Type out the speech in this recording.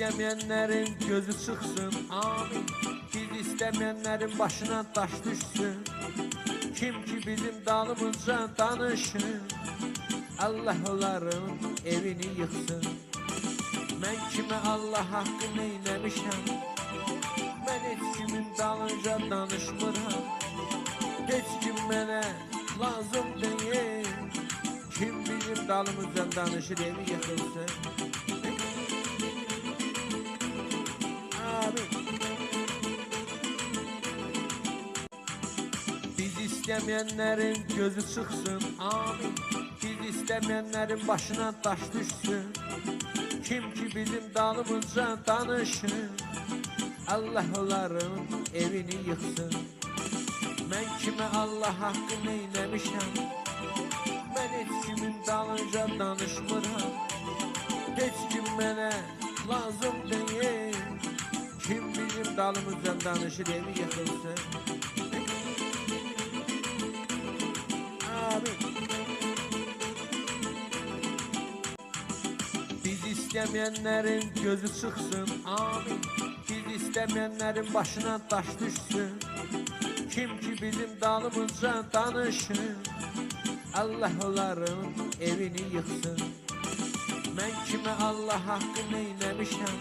istemeyenlerin gözü çıksın, amin. Biz istemeyenlerin başına taş düşsün. Kim ki bizim dalımızca danışır, Allah onların evini yıksın. Ben kime Allah hakkı neylemişəm, ben hiç kimin dalınca danışmıram. Hiç kim mənə lazım değil, kim bizim dalımızca danışır evi yıkılsın. Amin. Biz istemeyenlerin gözü çıksın, amin. Biz istemeyenlerin başına taş düşsün. Kim ki bizim dalımızca danışır, Allah onların evini yıksın. Ben kime Allah hakkı neylemişəm, ben hiç kimin dalınca danışmıram. Hiç kim mənə lazım değil, kim bizim dalımızca danışır evi yıkılsın. Amin. Biz istemeyenlerin gözü çıksın, amin. Biz istemeyenlerin başına taş düşsün. Kim ki bizim dalımızca danışır, Allah onların evini yıksın. Ben kime Allah hakkı neylemişəm,